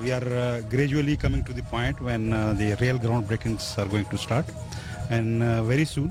we are gradually coming to the point when the real ground breakings are going to start, and very soon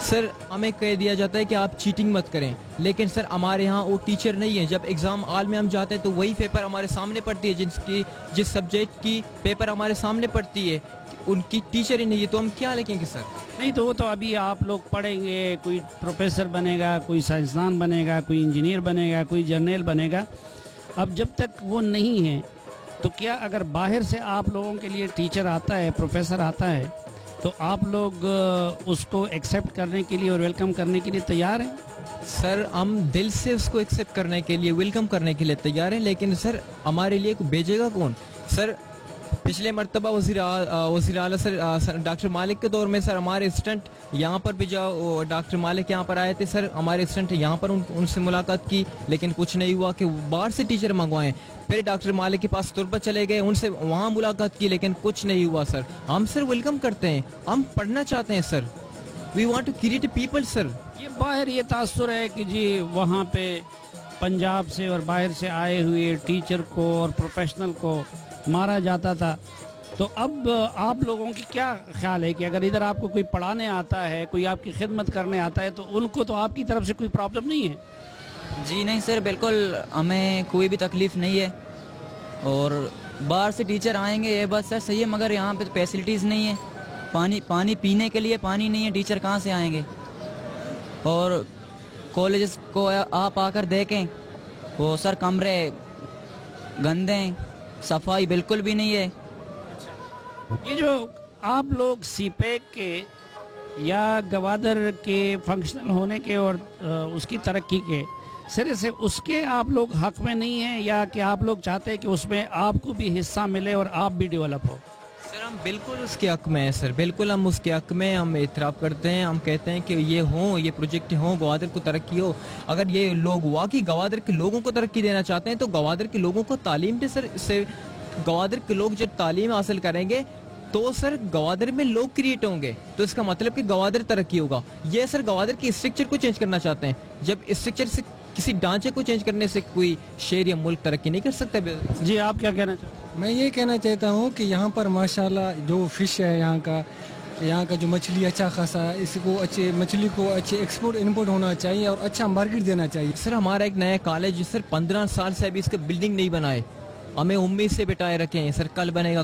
سر ہمیں کہہ دیا جاتا ہے کہ آپ چیٹنگ مت کریں، لیکن سر ہمارے ہاں وہ ٹیچر نہیں ہے. جب ایگزام ہال میں ہم جاتے ہیں تو وہی پیپر ہمارے سامنے پڑتی ہے، جس سبجیکٹ کی پیپر ہمارے سامنے پڑتی ہے، ان کی ٹیچر ہی نہیں ہے، تو ہم کیا لکھیں گے سر؟ نہیں تو وہ تو ابھی آپ لوگ پڑھیں گے، کوئی پروفیسر بنے گا، کوئی سائنسدان بنے گا، کوئی انجینئر بنے گا، کوئی جرنیل بنے گا. اب جب تک وہ نہیں ہے تو کیا اگر باہر سے آپ لوگوں کے لیے ٹیچر آتا ہے، پروفیسر آتا ہے، تو آپ لوگ اس کو ایکسیپٹ کرنے کے لیے اور ویلکم کرنے کے لیے تیار ہیں؟ سر ہم دل سے اس کو ایکسیپٹ کرنے کے لیے، ویلکم کرنے کے لیے تیار ہیں، لیکن سر ہمارے لیے بھیجے گا کون؟ سر پچھلے مرتبہ وزیر اعلیٰ سر ڈاکٹر مالک کے دور میں سر ہمارے اسسٹنٹ یہاں پر بھی ڈاکٹر مالک یہاں پر آئے تھے، سر ہمارے اسسٹنٹ یہاں پر ان سے ملاقات کی، لیکن کچھ نہیں ہوا کہ باہر سے ٹیچر منگوائیں. پھر ڈاکٹر مالک کے پاس تربت چلے گئے، ان سے وہاں ملاقات کی، لیکن کچھ نہیں ہوا. سر ہم سر ویلکم کرتے ہیں، ہم پڑھنا چاہتے ہیں sir. We want to create a people. Sir یہ باہر یہ تاثر ہے کہ جی وہاں پہ پنجاب سے اور باہر سے آئے ہوئے ٹیچر کو اور پروفیشنل کو مارا جاتا تھا. تو اب آپ لوگوں کی کیا خیال ہے کہ اگر ادھر آپ کو کوئی پڑھانے آتا ہے، کوئی آپ کی خدمت کرنے آتا ہے، تو ان کو تو آپ کی طرف سے کوئی پرابلم نہیں ہے؟ جی نہیں سر، بالکل ہمیں کوئی بھی تکلیف نہیں ہے. اور باہر سے ٹیچر آئیں گے یہ بات سر صحیح ہے، مگر یہاں پہ فیسلٹیز نہیں ہے. پانی پینے کے لیے پانی نہیں ہے، ٹیچر کہاں سے آئیں گے؟ اور کالجز کو آپ آ کر دیکھیں، وہ سر کمرے گندے ہیں، صفائی بالکل بھی نہیں ہے. یہ جو آپ لوگ سی پیک کے یا گوادر کے فنکشنل ہونے کے اور اس کی ترقی کے سرے سے اس کے آپ لوگ حق میں نہیں ہیں، یا کہ آپ لوگ چاہتے ہیں کہ اس میں آپ کو بھی حصہ ملے اور آپ بھی ڈیولپ ہو؟ سر ہم بالکل اس کے حق میں ہیں سر، بالکل ہم اس کے حق میں ہم اعتراف کرتے ہیں. ہم کہتے ہیں کہ یہ پروجیکٹ ہوں، گوادر کو ترقی ہو. اگر یہ لوگ واقعی گوادر کے لوگوں کو ترقی دینا چاہتے ہیں تو گوادر کے لوگوں کو تعلیم دے سر. اس سے گوادر کے لوگ جب تعلیم حاصل کریں گے تو سر گوادر میں لوگ کریٹ ہوں گے، تو اس کا مطلب کہ گوادر ترقی ہوگا. یہ سر گوادر کے اسٹرکچر کو چینج کرنا چاہتے ہیں. جب اسٹرکچر سے کسی ڈھانچے کو چینج کرنے سے کوئی شہر یا ملک ترقی نہیں کر سکتا. جی آپ کیا کہنا چاہتے ہیں؟ میں یہ کہنا چاہتا ہوں کہ یہاں پر ماشاءاللہ جو فش ہے یہاں کا جو مچھلی اچھا خاصا ہے، اس کو مچھلی کو اچھے ایکسپورٹ انپورٹ ہونا چاہیے اور اچھا مارکیٹ دینا چاہیے. سر ہمارا ایک نیا کالج سر 15 سال سے ابھی اس کا بلڈنگ نہیں بنائے. ہمیں امید سے بٹائے رکھے ہیں سر کل بنے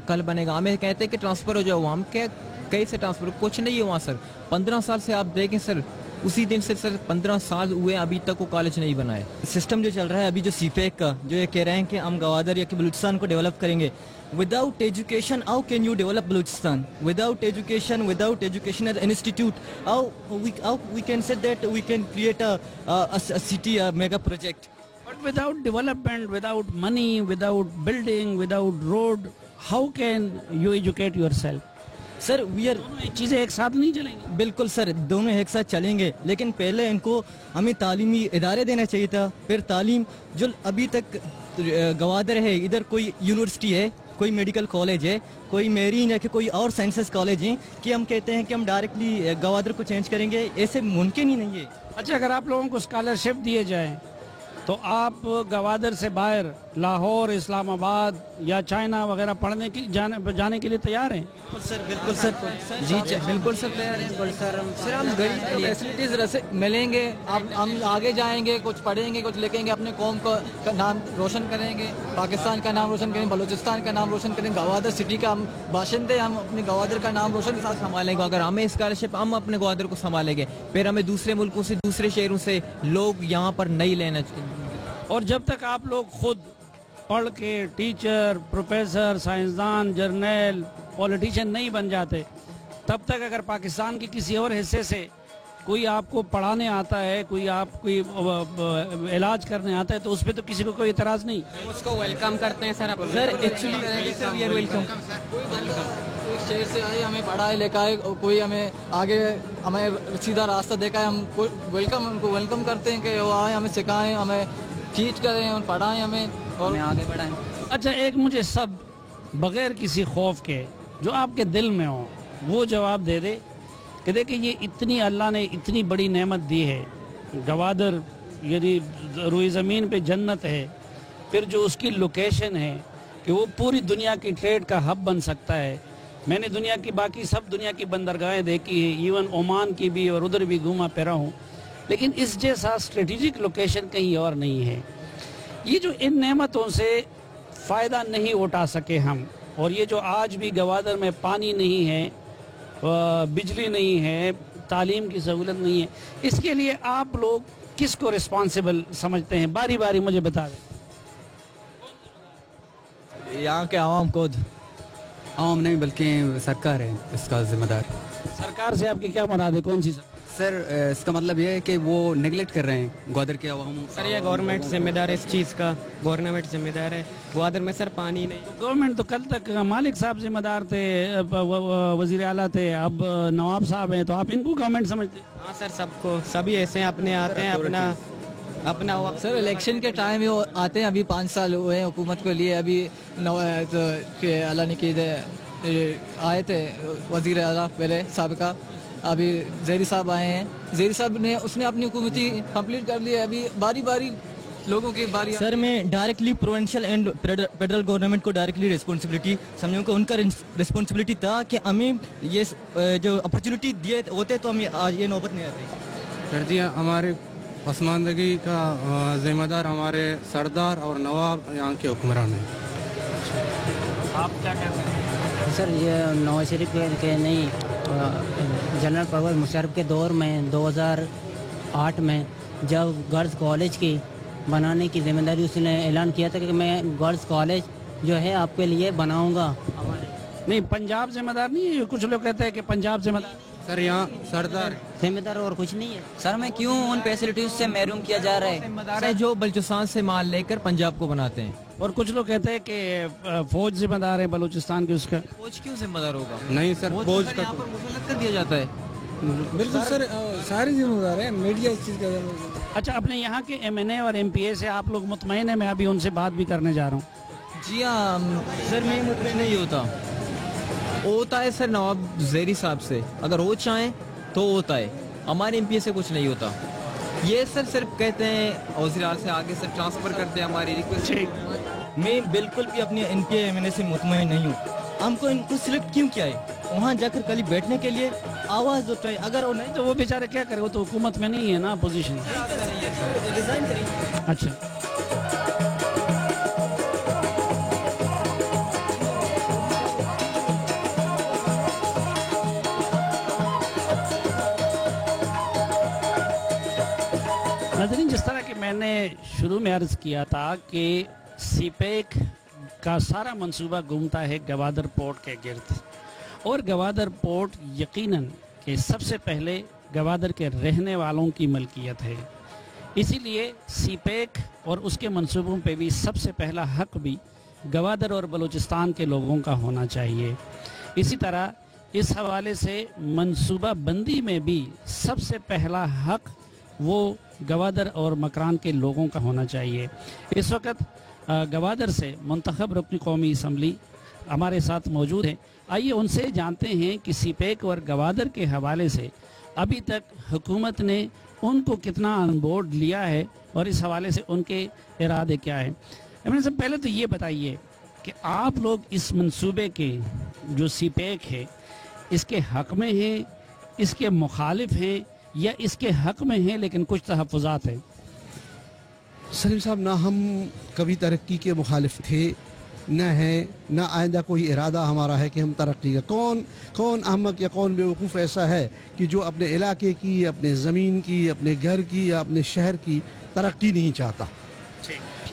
گا. ہمیں کہتے ہیں کہ ٹرانسفر ہو جاؤ، ہم کہیں سے ٹرانسفر کچھ نہیں ہوا سر. 15 سال سے آپ دیکھیں سر، اسی دن سے سر 15 سال ہوئے ابھی تک وہ کالج نہیں بنا ہے. سسٹم جو چل رہا ہے ابھی جو سی پیک کا، جو یہ کہہ رہے ہیں کہ ہم گوادر یا کہ بلوچستان کو ڈیولپ کریں گے. Without education how can you develop Balochistan? Without education as an institute how we can say that we can create a city mega project. But without development, without money, without building, without road, how can you educate yourself? Sir we are دونوں چیزیں ایک ساتھ نہیں چلیں گی. بالکل سر، دونوں ایک ساتھ چلیں گے، لیکن پہلے ان کو ہمیں تعلیمی ادارے دینا چاہیے تھا. پھر تعلیم جو ابھی تک گوادر ہے، ادھر کوئی یونیورسٹی ہے، کوئی میڈیکل کالج ہے، کوئی میرین ہے کہ کوئی اور سائنسز کالج ہیں، کہ ہم کہتے ہیں کہ ہم ڈائریکٹلی گوادر کو چینج کریں گے، ایسے ممکن ہی نہیں ہے. اچھا اگر آپ لوگوں کو اسکالرشپ دیے جائیں تو آپ گوادر سے باہر لاہور، اسلام آباد یا چائنا وغیرہ پڑھنے کی جانے کے لیے تیار ہیں؟ بالکل سر جی بالکل سر تیار ہیں سر. ہم غریب فیسلٹیز ملیں گے، ہم آگے جائیں گے، کچھ پڑھیں گے، کچھ لکھیں گے، اپنے قوم کا نام روشن کریں گے، پاکستان کا نام روشن کریں گے، بلوچستان کا نام روشن کریں گے. گوادر سٹی کا ہم باشندے، ہم اپنے گوادر کا نام روشن کے ساتھ سنبھالیں گے. اگر ہمیں اسکالرشپ، ہم اپنے گوادر کو سنبھالیں گے. پھر ہمیں دوسرے ملکوں سے، دوسرے شہروں سے لوگ یہاں پر نہیں لینا چاہیے. اور جب تک آپ لوگ خود پڑھ کے ٹیچر، پروفیسر، سائنسدان، جرنیل، پولیٹیشین نہیں بن جاتے، تب تک اگر پاکستان کے کسی اور حصے سے کوئی آپ کو پڑھانے آتا ہے، کوئی آپ کوئی علاج کرنے آتا ہے، تو اس پہ تو کسی کو کوئی اعتراض نہیں. اس کو ویلکم کرتے ہیں سر. سر ایکچولی شہر سے آئے، ہمیں پڑھائے لکھائے، کوئی ہمیں آگے ہمیں سیدھا راستہ دیکھا ہے، ہم ان کو ویلکم کرتے ہیں کہ وہ آئیں، ہمیں سکھائیں، ہمیں ٹیچ کریں اور پڑھائیں ہمیں اور آگے بڑھائیں. اچھا ایک مجھے سب بغیر کسی خوف کے جو آپ کے دل میں ہو وہ جواب دے دے کہ دیکھیں یہ اتنی اللہ نے اتنی بڑی نعمت دی ہے. گوادر یعنی روئی زمین پہ جنت ہے، پھر جو اس کی لوکیشن ہے کہ وہ پوری دنیا کی ٹریڈ کا ہب بن سکتا ہے، میں نے دنیا کی باقی سب دنیا کی بندرگاہیں دیکھی ہیں، ایون عمان کی بھی، اور ادھر بھی گھوما پھرا ہوں، لیکن اس جیسا اسٹریٹجک لوکیشن کہیں اور نہیں ہے۔ یہ جو ان نعمتوں سے فائدہ نہیں اٹھا سکے ہم، اور یہ جو آج بھی گوادر میں پانی نہیں ہے، بجلی نہیں ہے، تعلیم کی سہولت نہیں ہے، اس کے لیے آپ لوگ کس کو رسپانسیبل سمجھتے ہیں؟ باری باری مجھے بتا دیں۔ یہاں کے عوام خود، عوام نہیں بلکہ سرکار ہے اس کا ذمہ دار۔ سرکار سے آپ کی کیا مراد ہے؟ کون سی سرکار؟ سر اس کا مطلب یہ ہے کہ وہ نیگلیکٹ کر رہے ہیں گوادر کے عوام۔ سر یہ گورنمنٹ ذمہ دار ہے اس چیز کا، گورنمنٹ ذمہ دار ہے۔ گوادر میں سر پانی نہیں، گورنمنٹ تو کل تک مالک صاحب ذمہ دار تھے، وزیر اعلیٰ تھے، اب نواب صاحب ہیں، تو آپ ان کو گورنمنٹ سمجھتے ہیں؟ ہاں سر سب کو، سبھی ایسے ہیں، اپنے آتے ہیں اپنا سر الیکشن کے ٹائم ہی آتے ہیں، ابھی 5 سال ہوئے ہیں حکومت کے لیے، ابھی اللہ نے کی آئے تھے وزیر اعلیٰ پہلے سابقہ، ابھی زیری صاحب آئے ہیں، زیری صاحب نے اس نے اپنی حکومتی کمپلیٹ کر لی ہے، ابھی باری باری لوگوں کی باری۔ سر میں directly provincial and federal government کو ڈائریکٹلی ریسپانسبلٹی سمجھوں کہ ان کا ریسپانسبلٹی تھا کہ ہمیں یہ جو اپرچونٹی دیے ہوتے تو ہمیں آج یہ نوبت نہیں آتی۔ سر جی ہمارے پسماندگی کا ذمہ دار ہمارے سردار اور نواب یہاں کے حکمران ہیں۔ آپ کیا کہتے ہیں؟ سر یہ نواز شریف کے نہیں، جنرل پرویز مشرف کے دور میں 2008 میں جب گرلز کالج کی بنانے کی ذمہ داری اس نے اعلان کیا تھا کہ میں گرلز کالج جو ہے آپ کے لیے بناؤں گا۔ نہیں، پنجاب ذمہ دار نہیں ہے، کچھ لوگ کہتے ہیں کہ پنجاب ذمہ دار۔ سر یہاں سردار ذمہ دار اور کچھ نہیں ہے سر میں کیوں ان فیسلٹیز سے محروم کیا جا رہا ہے؟ ذمہ دار ہے جو بلوچستان سے مال لے کر پنجاب کو بناتے ہیں، اور کچھ لوگ کہتے ہیں کہ فوج ذمہ دار ہے بلوچستان کی، اس کا فوج کیوں ذمہ دار ہوگا؟ نہیں سر، فوج کا یہاں پر مسلط کر دیا جاتا ہے۔ بالکل سر، ساری ذمہ دار ہے، میڈیا اس چیز کا ذمہ دار۔ اچھا، اپنے یہاں کے ایم این اے اور ایم پی اے سے آپ لوگ مطمئن ہیں؟ میں ابھی ان سے بات بھی کرنے جا رہا ہوں۔ جی ہاں سر، میں مطمئن نہیں ہوتا ہے سر نواب زیری صاحب سے، اگر وہ چاہیں تو ہوتا ہے، ہمارے ایم پی اے سے کچھ نہیں ہوتا۔ یہ سر صرف کہتے ہیں وزیر اعلیٰ سے آگے سر ٹرانسفر کرتے ہیں ہماری ریکویسٹ۔ میں بالکل بھی اپنے ان کے ایم این اے سے مطمئن نہیں ہوں۔ ہم کو ان کو سلیکٹ کیوں کیا ہے؟ وہاں جا کر کل بیٹھنے کے لیے آواز اٹھائے، اگر وہ نہیں تو وہ بیچارے کیا کرے، وہ تو حکومت میں نہیں ہے نا، اپوزیشن۔ ریزائن کریں۔ اچھا، ناظرین، جس طرح کہ میں نے شروع میں عرض کیا تھا کہ سی پیک کا سارا منصوبہ گھومتا ہے گوادر پورٹ کے گرد، اور گوادر پورٹ یقیناً کہ سب سے پہلے گوادر کے رہنے والوں کی ملکیت ہے، اسی لیے سی پیک اور اس کے منصوبوں پہ بھی سب سے پہلا حق بھی گوادر اور بلوچستان کے لوگوں کا ہونا چاہیے۔ اسی طرح اس حوالے سے منصوبہ بندی میں بھی سب سے پہلا حق وہ گوادر اور مکران کے لوگوں کا ہونا چاہیے۔ اس وقت گوادر سے منتخب رکن قومی اسمبلی ہمارے ساتھ موجود ہیں، آئیے ان سے جانتے ہیں کہ سی پیک اور گوادر کے حوالے سے ابھی تک حکومت نے ان کو کتنا آن بورڈ لیا ہے اور اس حوالے سے ان کے ارادے کیا ہیں۔ پہلے تو یہ بتائیے کہ آپ لوگ اس منصوبے کے جو سی پیک ہے اس کے حق میں ہیں، اس کے مخالف ہیں، یا اس کے حق میں ہیں لیکن کچھ تحفظات ہیں؟ سلیم صاحب، نہ ہم کبھی ترقی کے مخالف تھے، نہ ہیں، نہ آئندہ کوئی ارادہ ہمارا ہے کہ ہم ترقی کا۔ کون احمق یا کون بیوقوف ایسا ہے کہ جو اپنے علاقے کی، اپنے زمین کی، اپنے گھر کی یا اپنے شہر کی ترقی نہیں چاہتا؟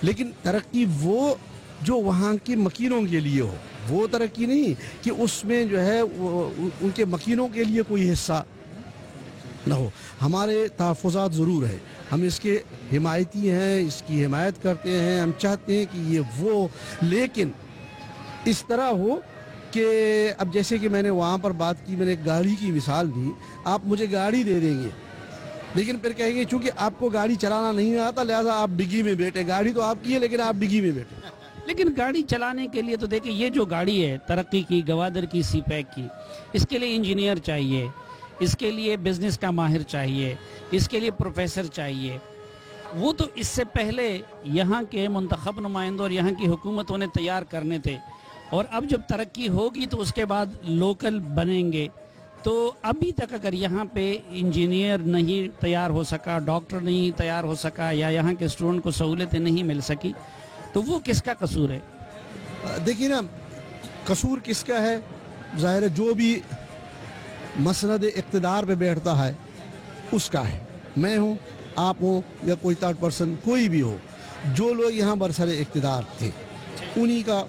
لیکن ترقی وہ جو وہاں کے مکینوں کے لیے ہو، وہ ترقی نہیں کہ اس میں جو ہے ان کے مکینوں کے لیے کوئی حصہ نہ ہو۔ ہمارے تحفظات ضرور ہیں، ہم اس کے حمایتی ہیں، اس کی حمایت کرتے ہیں، ہم چاہتے ہیں کہ یہ وہ، لیکن اس طرح ہو کہ اب جیسے کہ میں نے وہاں پر بات کی، میں نے گاڑی کی مثال دی، آپ مجھے گاڑی دے دیں گے لیکن پھر کہیں گے چونکہ آپ کو گاڑی چلانا نہیں آتا لہذا آپ ڈگی میں بیٹھے، گاڑی تو آپ کی ہے لیکن آپ ڈگی میں بیٹھے۔ لیکن گاڑی چلانے کے لیے تو دیکھیں، یہ جو گاڑی ہے ترقی کی، گوادر کی سی پیک کی، اس کے لیے انجینئر چاہیے، اس کے لیے بزنس کا ماہر چاہیے، اس کے لیے پروفیسر چاہیے۔ وہ تو اس سے پہلے یہاں کے منتخب نمائندوں اور یہاں کی حکومتوں نے تیار کرنے تھے، اور اب جب ترقی ہوگی تو اس کے بعد لوکل بنیں گے. تو ابھی تک اگر یہاں پہ انجینئر نہیں تیار ہو سکا, ڈاکٹر نہیں تیار ہو سکا, یا یہاں کے اسٹوڈنٹ کو سہولتیں نہیں مل سکی, تو وہ کس کا قصور ہے؟ دیکھیے نا, قصور کس کا ہے؟ ظاہر ہے جو بھی مسند اقتدار پہ بیٹھتا ہے اس کا ہے. میں ہوں, آپ ہوں, یا کوئی تھرڈ پرسن کوئی بھی ہو, جو لوگ یہاں برسر اقتدار تھے انہی کا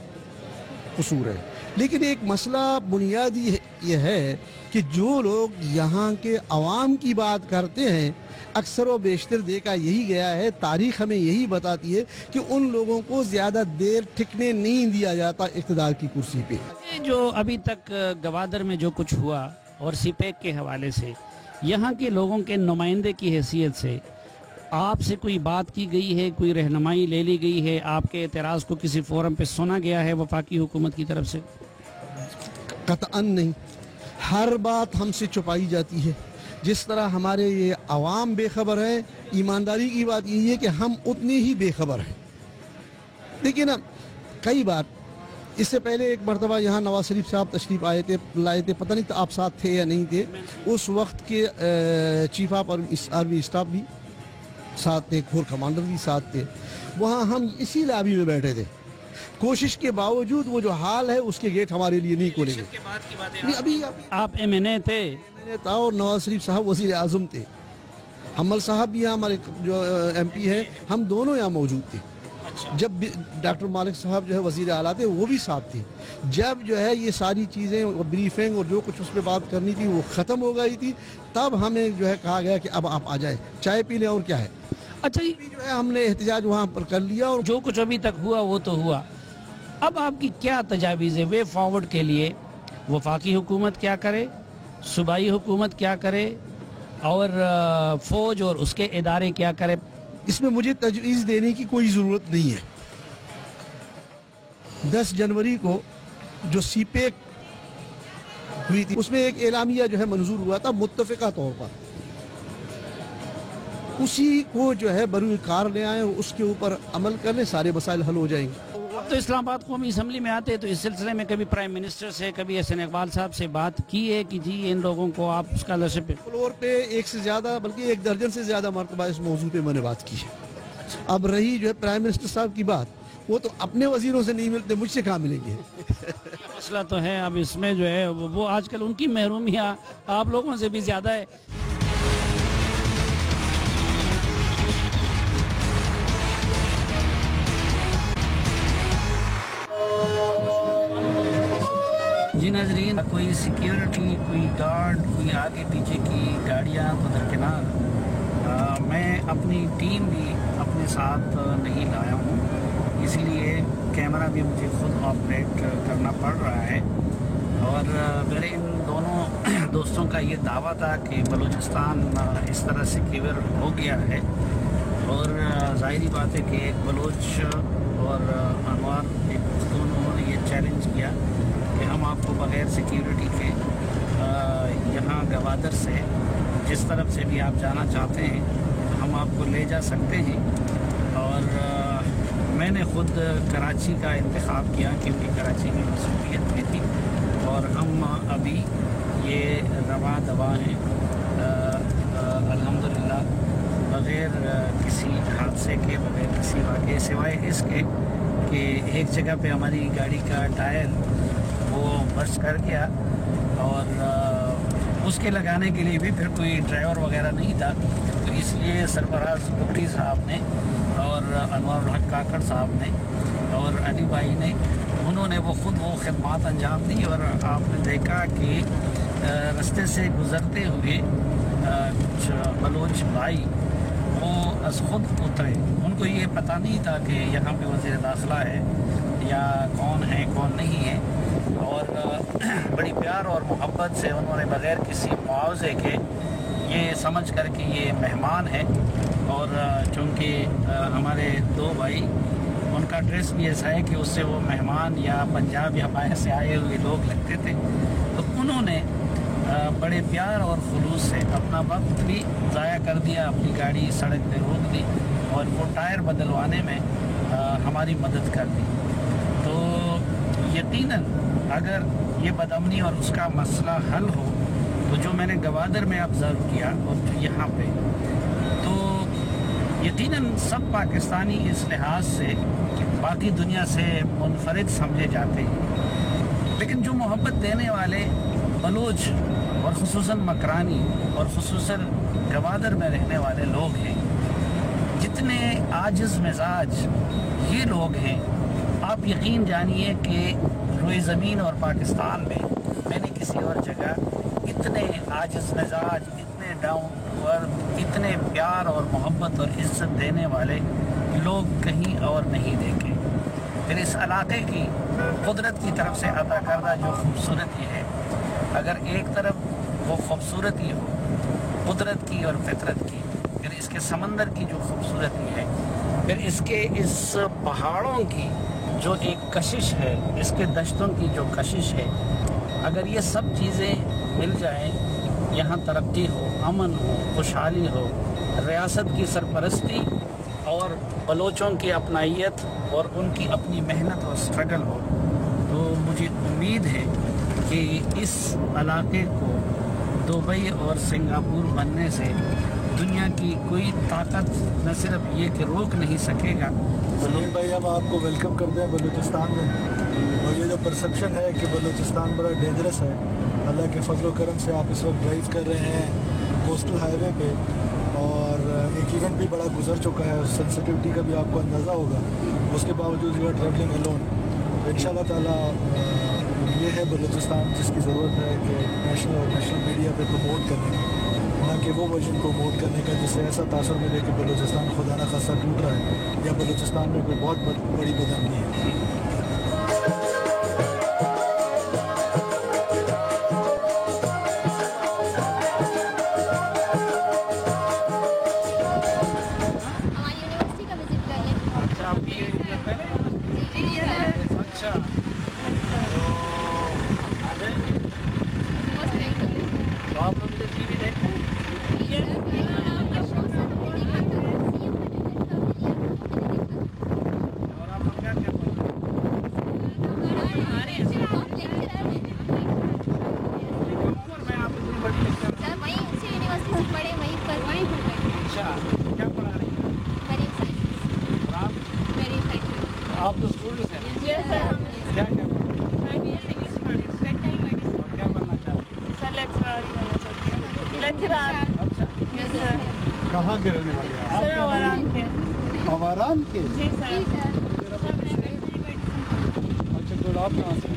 قصور ہے. لیکن ایک مسئلہ بنیادی یہ ہے کہ جو لوگ یہاں کے عوام کی بات کرتے ہیں, اکثر و بیشتر دیکھا یہی گیا ہے, تاریخ ہمیں یہی بتاتی ہے کہ ان لوگوں کو زیادہ دیر ٹھکنے نہیں دیا جاتا اقتدار کی کرسی پہ. جو ابھی تک گوادر میں جو کچھ ہوا, اور سی پیک کے حوالے سے یہاں کے لوگوں کے نمائندے کی حیثیت سے آپ سے کوئی بات کی گئی ہے, کوئی رہنمائی لے لی گئی ہے, آپ کے اعتراض کو کسی فورم پہ سنا گیا ہے وفاقی حکومت کی طرف سے؟ قطعاً نہیں. ہر بات ہم سے چھپائی جاتی ہے. جس طرح ہمارے یہ عوام بے خبر ہیں, ایمانداری کی بات یہی ہے کہ ہم اتنے ہی بے خبر ہیں. دیکھیے نا, کئی بار اس سے پہلے ایک مرتبہ یہاں نواز شریف صاحب تشریف لائے تھے, پتہ نہیں آپ ساتھ تھے یا نہیں تھے. اس وقت کے چیف آف آرمی اسٹاف بھی ساتھ تھے, کور کمانڈر بھی ساتھ تھے. وہاں ہم اسی لابی میں بیٹھے تھے. کوشش کے باوجود وہ جو حال ہے اس کے گیٹ ہمارے لیے نہیں کھولے گئے. ابھی آپ ایم این اے تھے اور نواز شریف صاحب وزیر اعظم تھے, حمل صاحب بھی یہاں ہمارے جو ایم پی ہیں, ہم دونوں یہاں موجود تھے. جب ڈاکٹر مالک صاحب جو ہے وزیر اعلیٰ تھے وہ بھی ساتھ تھے. جب جو ہے یہ ساری چیزیں بریفنگ اور جو کچھ اس پہ بات کرنی تھی وہ ختم ہو گئی تھی, تب ہمیں جو ہے کہا گیا کہ اب آپ آ جائیں, چائے پی لیں اور کیا ہے. اچھا, جو ہے ہم نے احتجاج وہاں پر کر لیا, اور جو کچھ ابھی تک ہوا وہ تو ہوا. اب آپ کی کیا تجاویز ہے وے فارورڈ کے لیے؟ وفاقی حکومت کیا کرے, صوبائی حکومت کیا کرے, اور فوج اور اس کے ادارے کیا کرے؟ اس میں مجھے تجویز دینے کی کوئی ضرورت نہیں ہے. 10 جنوری کو جو سی پیک ہوئی تھی اس میں ایک اعلامیہ جو ہے منظور ہوا تھا متفقہ طور پر, اسی کو جو ہے بروئے کار لے آئیں, اس کے اوپر عمل کر لیں, سارے مسائل حل ہو جائیں گے. اب تو اسلام آباد قومی اسمبلی میں آتے تو اس سلسلے میں کبھی پرائم منسٹر سے, کبھی احسن اقبال صاحب سے بات کی ہے کہ جی ان لوگوں کو آپ اسکالرشپ فلور پہ ایک سے زیادہ بلکہ 1 درجن سے زیادہ مرتبہ اس موضوع پہ میں نے بات کی ہے. اب رہی جو ہے پرائم منسٹر صاحب کی بات, وہ تو اپنے وزیروں سے نہیں ملتے, مجھ سے کہاں ملیں گے. مسئلہ تو ہے اب اس میں جو ہے وہ آج کل ان کی محرومیاں آپ لوگوں سے بھی زیادہ ہے. جی ناظرین, کوئی سیکیورٹی, کوئی گارڈ, کوئی آگے پیچھے کی گاڑیاں تو درکنار, میں اپنی ٹیم بھی اپنے ساتھ نہیں لایا ہوں, اسی لیے کیمرہ بھی مجھے خود آپریٹ کرنا پڑ رہا ہے. اور میرے ان دونوں دوستوں کا یہ دعویٰ تھا کہ بلوچستان اس طرح سیکیور ہو گیا ہے, اور ظاہری بات ہے کہ ایک بلوچ اور انوار دونوں نے یہ چیلنج کیا کہ ہم آپ کو بغیر سیکیورٹی کے یہاں گوادر سے جس طرف سے بھی آپ جانا چاہتے ہیں ہم آپ کو لے جا سکتے ہیں. اور میں نے خود کراچی کا انتخاب کیا کیونکہ کراچی میں مصروفیت بھی تھی, اور ہم ابھی یہ رواں دوا ہیں الحمدللہ بغیر کسی حادثے کے, بغیر کسی واقعے, سوائے اس کے کہ ایک جگہ پہ ہماری گاڑی کا ٹائر وہ برسٹ کر گیا, اور اس کے لگانے کے لیے بھی پھر کوئی ڈرائیور وغیرہ نہیں تھا, تو اس لیے سرفراز بکٹی صاحب نے اور انوار الحق کاکڑ صاحب نے اور علی بھائی نے, انہوں نے وہ خود وہ خدمات انجام دی. اور آپ نے دیکھا کہ رستے سے گزرتے ہوئے کچھ بلوچ بھائی وہ از خود اترے, ان کو یہ پتہ نہیں تھا کہ یہاں پہ وزیر داخلہ ہے یا کون ہے کون نہیں ہے, اور بڑی پیار اور محبت سے انہوں نے بغیر کسی معاوضے کے یہ سمجھ کر کہ یہ مہمان ہے, اور چونکہ ہمارے 2 بھائی ان کا ڈریس بھی ایسا ہے کہ اس سے وہ مہمان یا پنجاب یا باہر سے آئے ہوئے لوگ لگتے تھے, تو انہوں نے بڑے پیار اور خلوص سے اپنا وقت بھی ضائع کر دیا, اپنی گاڑی سڑک پہ روک دی اور وہ ٹائر بدلوانے میں ہماری مدد کر دی. تو یقیناً اگر یہ بدامنی اور اس کا مسئلہ حل ہو تو جو میں نے گوادر میں آبزرو کیا اور جو یہاں پہ، تو یقیناً سب پاکستانی اس لحاظ سے باقی دنیا سے منفرد سمجھے جاتے ہیں، لیکن جو محبت دینے والے بلوچ اور خصوصاً مکرانی اور خصوصاً گوادر میں رہنے والے لوگ ہیں، جتنے عاجز مزاج یہ لوگ ہیں، آپ یقین جانیے کہ روئے زمین اور پاکستان میں نے کسی اور جگہ اتنے عاجز مزاج، اتنے ڈاؤن ٹو ارتھ، اتنے پیار اور محبت اور عزت دینے والے لوگ کہیں اور نہیں دیکھے۔ پھر اس علاقے کی قدرت کی طرف سے عطا کردہ جو خوبصورتی ہے، اگر ایک طرف وہ خوبصورتی ہو قدرت کی اور فطرت کی، پھر اس کے سمندر کی جو خوبصورتی ہے، پھر اس کے اس پہاڑوں کی جو ایک کشش ہے، اس کے دشتوں کی جو کشش ہے، اگر یہ سب چیزیں مل جائیں، یہاں ترقی ہو، امن ہو، خوشحالی ہو، ریاست کی سرپرستی اور بلوچوں کی اپنائیت اور ان کی اپنی محنت اور سٹرگل ہو، تو مجھے امید ہے کہ اس علاقے کو دبئی اور سنگاپور بننے سے دنیا کی کوئی طاقت نہ صرف یہ کہ روک نہیں سکے گا۔ سلیم بھائی، ہم آپ کو ویلکم کرتے ہیں بلوچستان میں، اور یہ جو پرسپشن ہے کہ بلوچستان بڑا ڈینجرس ہے، اللہ کے فضل و کرم سے آپ اس وقت ڈرائیو کر رہے ہیں کوسٹل ہائی وے پہ، اور ایک ایونٹ بھی بڑا گزر چکا ہے، سینسٹیوٹی کا بھی آپ کو اندازہ ہوگا، اس کے باوجود یو آر ٹریولنگ الون۔ ان شاء اللہ تعالیٰ یہ ہے بلوچستان جس کی ضرورت ہے کہ نیشنل اور نیشنل میڈیا پہ پروموٹ کرنے کی، نہ کہ وہ ورژن پروموٹ کرنے کا جس سے ایسا تاثر ملے کہ بلوچستان خدا نہ خاصا ٹوٹ رہا ہے یا بلوچستان میں کوئی بہت بڑی بدامنی ہے۔ آپ تو اسٹوڈنٹ ہیں؟ کیا بننا چاہتے ہیں؟ کہاں کے رہنے والے ہیں؟ آواران کے؟ اچھا، تو آپ کہاں سے؟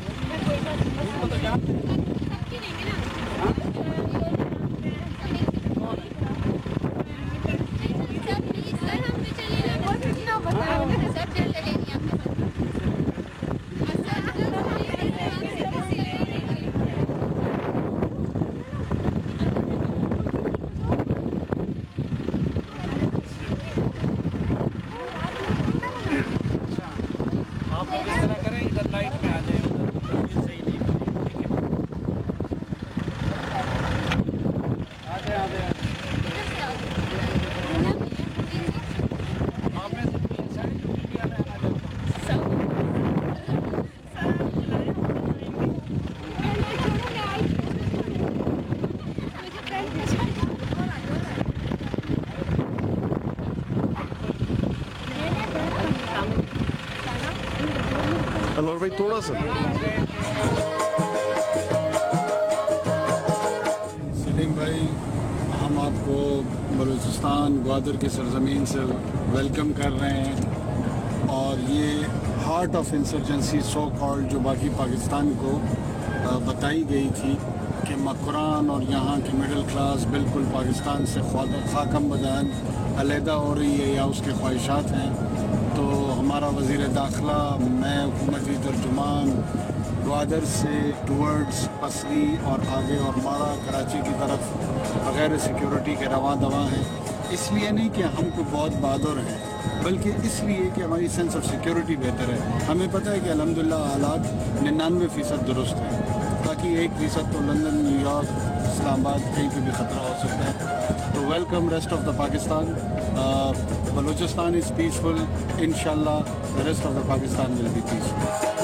انور بھائی تھوڑا سا سلیم بھائی، ہم آپ کو بلوچستان گوادر کی سرزمین سے ویلکم کر رہے ہیں، اور یہ heart of insurgency so called جو باقی پاکستان کو بتائی گئی تھی کہ مکران اور یہاں کی مڈل کلاس بالکل پاکستان سے خاکم بدن علیحدہ ہو رہی ہے یا اس کے خواہشات ہیں، تو ہمارا وزیر داخلہ، میں حکومتی ترجمان گوادر سے ٹورڈز پسری اور آگے اور مارا کراچی کی طرف بغیر سیکیورٹی کے رواں دواں ہیں، اس لیے نہیں کہ ہم کو بہت بہادر ہیں، بلکہ اس لیے کہ ہماری سینس آف سیکیورٹی بہتر ہے۔ ہمیں پتہ ہے کہ الحمدللہ حالات 99% درست ہیں، باقی 1% تو لندن، نیو یارک، اسلام آباد کہیں پہ بھی خطرہ ہو سکتا ہے۔ تو welcome rest of the Pakistan, Balochistan is peaceful, انشاءاللہ the rest of the Pakistan will be peaceful.